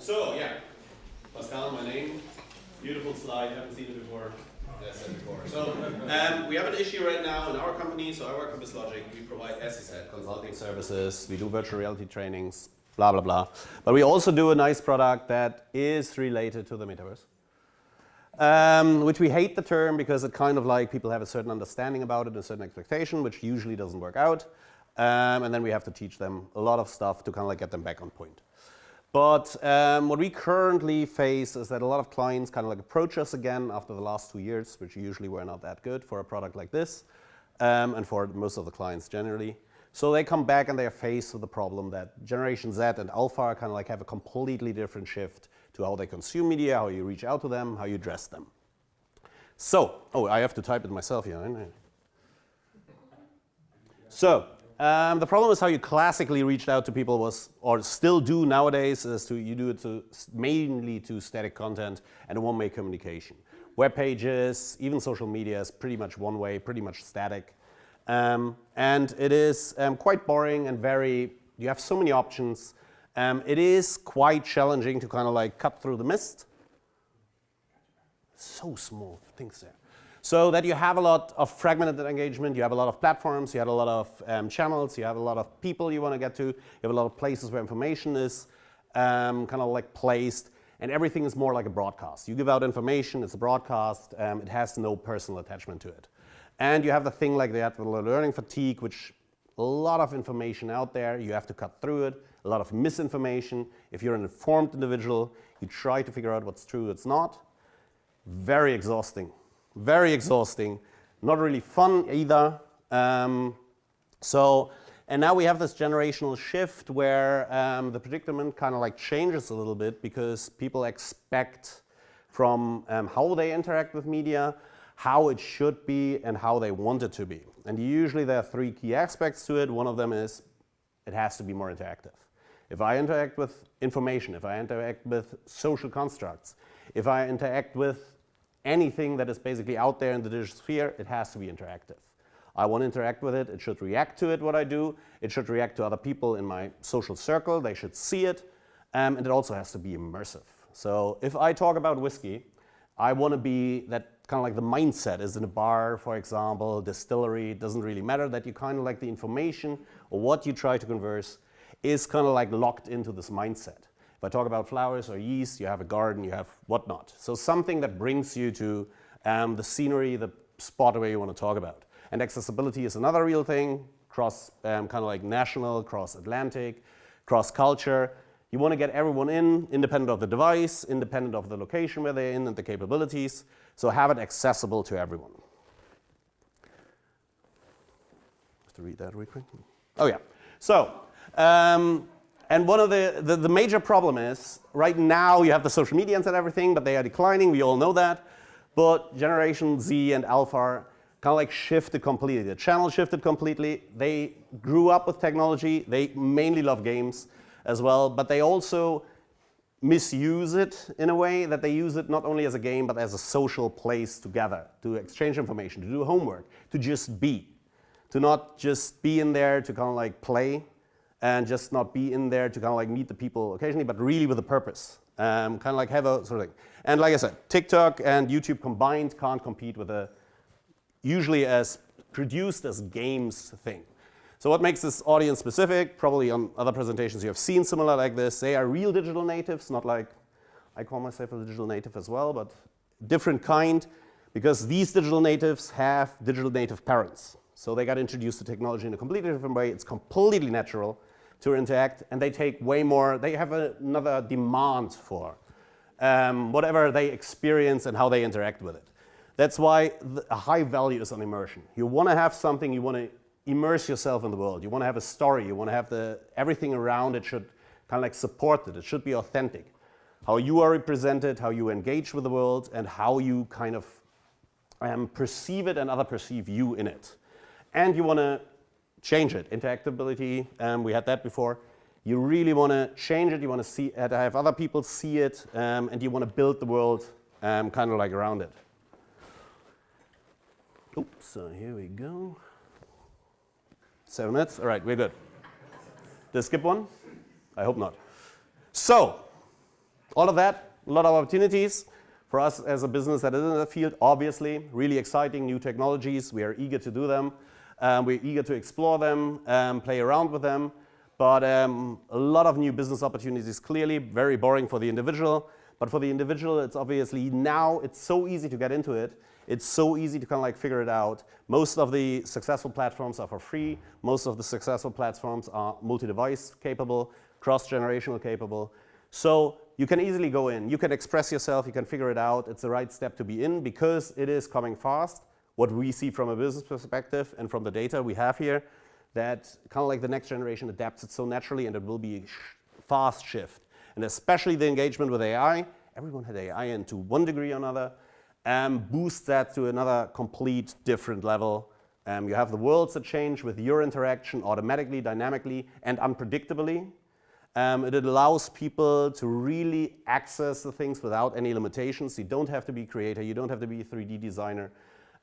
So, yeah, Pascal, my name. Beautiful slide, haven't seen it before. As I said before. So, we have an issue right now in our company. So, I work at Bizzlogic. We provide, as I said, consulting services. We do virtual reality trainings, blah, blah, blah. But we also do a nice product that is related to the metaverse. Which we hate the term because it kind of like people have a certain understanding about it, a certain expectation, which usually doesn't work out. And then we have to teach them a lot of stuff to kind of like get them back on point. But what we currently face is that a lot of clients kind of like approach us again after the last 2 years, which usually were not that good for a product like this, and for most of the clients generally. So they come back and they are faced with the problem that Generation Z and Alpha kind of like have a completely different shift to how they consume media, how you reach out to them, how you address them. So, oh, I have to type it myself here. So, the problem is how you classically reached out to people was, or still do nowadays, is you do it mainly to static content and one-way communication. Web pages, even social media is pretty much one way, pretty much static. And it is quite boring and you have so many options. It is quite challenging to kind of like cut through the mist. So small things there. So that you have a lot of fragmented engagement, you have a lot of platforms, you have a lot of channels, you have a lot of people you want to get to, you have a lot of places where information is kind of like placed, and everything is more like a broadcast. You give out information, it's a broadcast, it has no personal attachment to it. And you have the thing like that with learning fatigue, which a lot of information out there, you have to cut through it, a lot of misinformation. If you're an informed individual, you try to figure out what's true, what's not. Very exhausting. Very exhausting, not really fun either. And now we have this generational shift where the predicament kind of like changes a little bit because people expect from how they interact with media, how it should be, and how they want it to be. And usually there are 3 key aspects to it. One of them is it has to be more interactive. If I interact with information, if I interact with social constructs, if I interact with anything that is basically out there in the digital sphere, it has to be interactive. I want to interact with it, it should react to it, what I do, it should react to other people in my social circle, they should see it, and it also has to be immersive. So if I talk about whiskey, I want to be that kind of like the mindset is in a bar, for example, distillery, it doesn't really matter, that you kind of like the information or what you try to converse is kind of like locked into this mindset. If I talk about flowers or yeast, you have a garden, you have whatnot. So something that brings you to the scenery, the spot where you want to talk about. And accessibility is another real thing, cross kind of like national, cross-Atlantic, cross-culture. You want to get everyone in, independent of the device, independent of the location where they're in and the capabilities. So have it accessible to everyone. Have to read that real quick. Oh yeah. So. And one of the major problem is, right now you have the social medias and everything, but they are declining, we all know that. But Generation Z and Alpha kind of like shifted completely. The channel shifted completely. They grew up with technology. They mainly love games as well, but they also misuse it in a way that they use it not only as a game, but as a social place together, to exchange information, to do homework, to just be. To not just be in there to kind of like play, and just not be in there to kind of like meet the people occasionally, but really with a purpose. Kind of like have a sort of thing. And like I said, TikTok and YouTube combined can't compete with a usually as produced as games thing. So what makes this audience specific? Probably on other presentations you have seen similar like this. They are real digital natives, not like I call myself a digital native as well, but different kind, because these digital natives have digital native parents. So they got introduced to technology in a completely different way. It's completely natural to interact, and they take way more, they have another demand for whatever they experience and how they interact with it. That's why a high value is on immersion. You want to have something, you want to immerse yourself in the world, you want to have a story, you want to have everything around it should kind of like support it, it should be authentic. How you are represented, how you engage with the world, and how you kind of perceive it and others perceive you in it. And you want to change it. Interactability, we had that before. You really want to change it, you want to see it, have other people see it, and you want to build the world kind of like around it. Oops, so here we go. 7 minutes, all right, we're good. Did I skip one? I hope not. So, All of that, a lot of opportunities. For us as a business that is in the field, obviously, really exciting new technologies. We are eager to do them. We're eager to explore them, play around with them. But a lot of new business opportunities, clearly very boring for the individual. But for the individual, it's obviously now, it's so easy to get into it. It's so easy to kind of like figure it out. Most of the successful platforms are for free. Most of the successful platforms are multi-device capable, cross-generational capable. So you can easily go in. You can express yourself. You can figure it out. It's the right step to be in because it is coming fast. What we see from a business perspective and from the data we have here, that kind of like the next generation adapts it so naturally, and it will be a fast shift. And especially the engagement with AI. Everyone had AI in to one degree or another. Boost that to another complete different level. You have the worlds that change with your interaction automatically, dynamically, and unpredictably. It allows people to really access the things without any limitations. You don't have to be a creator. You don't have to be a 3D designer.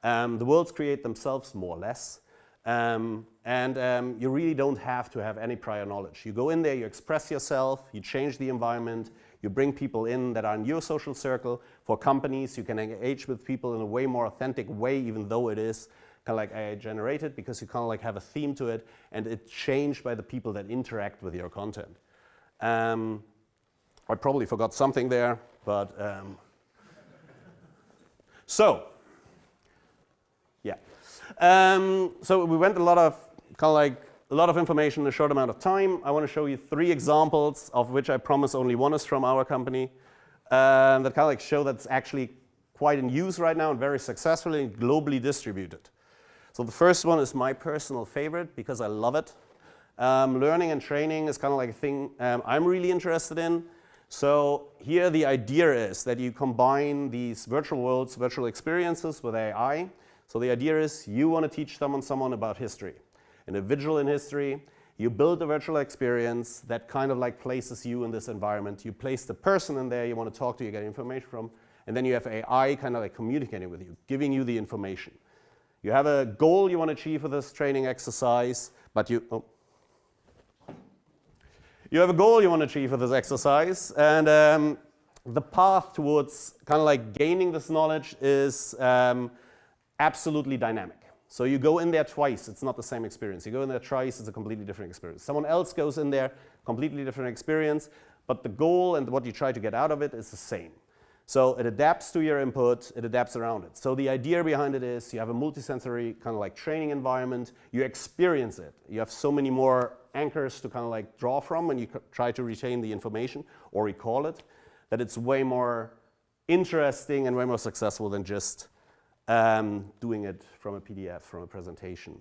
The worlds create themselves more or less. You really don't have to have any prior knowledge. You go in there, you express yourself, you change the environment, you bring people in that are in your social circle. For companies, you can engage with people in a way more authentic way, even though it is kind of like AI generated, because you kind of like have a theme to it, and it's changed by the people that interact with your content. I probably forgot something there, but so we went a lot of information in a short amount of time. I want to show you 3 examples, of which I promise only one is from our company, that kind of like show that it's actually quite in use right now and very successfully and globally distributed. So the first one is my personal favorite because I love it. Learning and training is kind of like a thing I'm really interested in. So here the idea is that you combine these virtual worlds, virtual experiences with AI. So the idea is you want to teach someone about history, individual in history. You build a virtual experience that kind of like places you in this environment. You place the person in there you want to talk to, you get information from, and then you have AI kind of like communicating with you, giving you the information. You have a goal you want to achieve with this training exercise, but you have a goal you want to achieve with this exercise, and the path towards kind of like gaining this knowledge is absolutely dynamic. So you go in there twice, it's not the same experience. You go in there twice, it's a completely different experience. Someone else goes in there, completely different experience, but the goal and what you try to get out of it is the same. So it adapts to your input, it adapts around it. So the idea behind it is you have a multisensory kind of like training environment, you experience it. You have so many more anchors to kind of like draw from when you try to retain the information or recall it, that it's way more interesting and way more successful than just doing it from a PDF, from a presentation.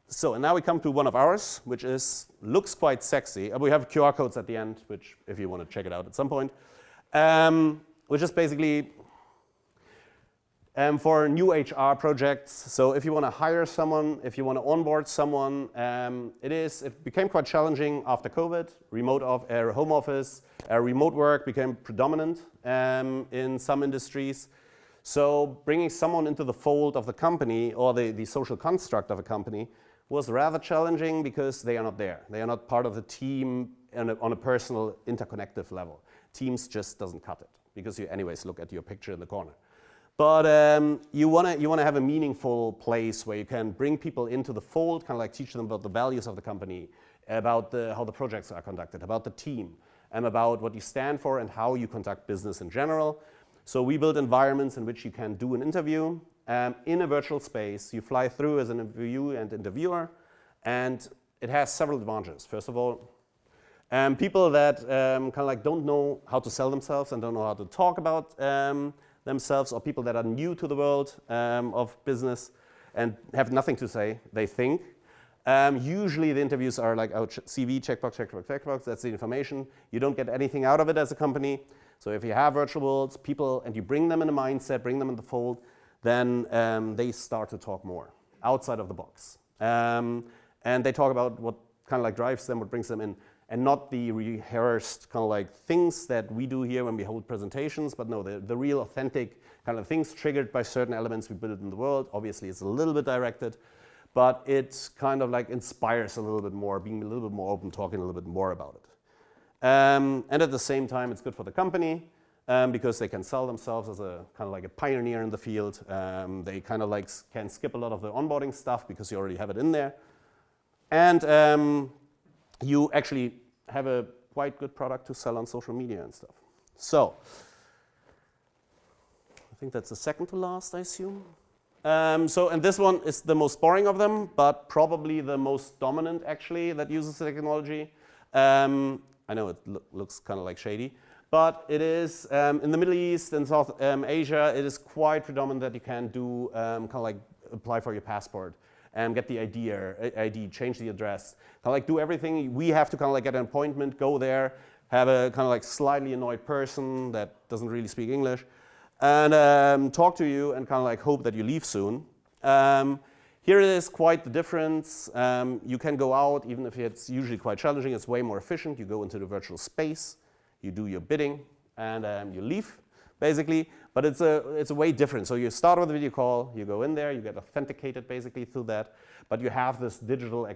So, and now we come to one of ours, which looks quite sexy. We have QR codes at the end, which if you want to check it out at some point, which is basically for new HR projects. So if you want to hire someone, if you want to onboard someone, it became quite challenging after COVID. Home office, remote work became predominant in some industries. So bringing someone into the fold of the company or the social construct of a company was rather challenging because they are not there. They are not part of the team on a personal interconnective level. Teams just doesn't cut it because you anyways look at your picture in the corner. But you want to have a meaningful place where you can bring people into the fold, kind of like teach them about the values of the company, about how the projects are conducted, about the team, and about what you stand for and how you conduct business in general. So we build environments in which you can do an interview in a virtual space. You fly through as an interviewee and interviewer, and it has several advantages. First of all, people that kind of like don't know how to sell themselves and don't know how to talk about themselves, or people that are new to the world of business and have nothing to say, they think. Usually the interviews are like, oh, CV, checkbox, checkbox, checkbox, that's the information. You don't get anything out of it as a company. So if you have virtual worlds, people, and you bring them in a mindset, bring them in the fold, then they start to talk more outside of the box. And they talk about what kind of like drives them, what brings them in, and not the rehearsed kind of like things that we do here when we hold presentations, but no, the real authentic kind of things triggered by certain elements we build in the world. Obviously, it's a little bit directed, but it kind of like inspires a little bit more, being a little bit more open, talking a little bit more about it. And at the same time, it's good for the company because they can sell themselves as a kind of like a pioneer in the field. They kind of like can skip a lot of the onboarding stuff because you already have it in there. And you actually have a quite good product to sell on social media and stuff. So I think that's the second to last, I assume. And this one is the most boring of them, but probably the most dominant actually that uses the technology. I know it looks kind of like shady, but it is in the Middle East and South Asia, it is quite predominant that you can do kind of like apply for your passport and get the ID, change the address, kind of like do everything. We have to kind of like get an appointment, go there, have a kind of like slightly annoyed person that doesn't really speak English, and talk to you and kind of like hope that you leave soon. Here it is quite the difference. You can go out, even if it's usually quite challenging, it's way more efficient. You go into the virtual space, you do your bidding, and you leave, basically. But it's a way different. So you start with a video call, you go in there, you get authenticated basically through that, but you have this digital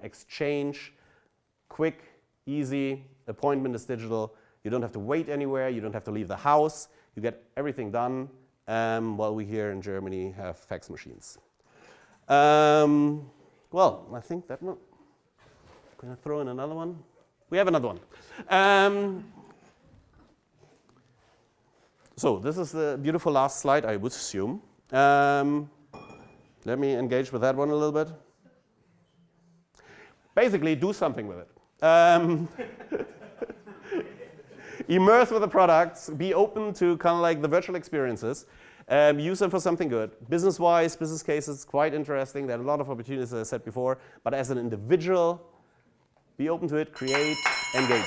exchange, quick, easy, appointment is digital. You don't have to wait anywhere, you don't have to leave the house. You get everything done while we here in Germany have fax machines. Well, I think that one. Can I throw in another one? We have another one. So this is the beautiful last slide, I would assume. Let me engage with that one a little bit. Basically, do something with it. Immerse with the products, be open to kind of like the virtual experiences, use them for something good. Business-wise, business cases, quite interesting. There are a lot of opportunities, as I said before, but as an individual, be open to it, create, engage.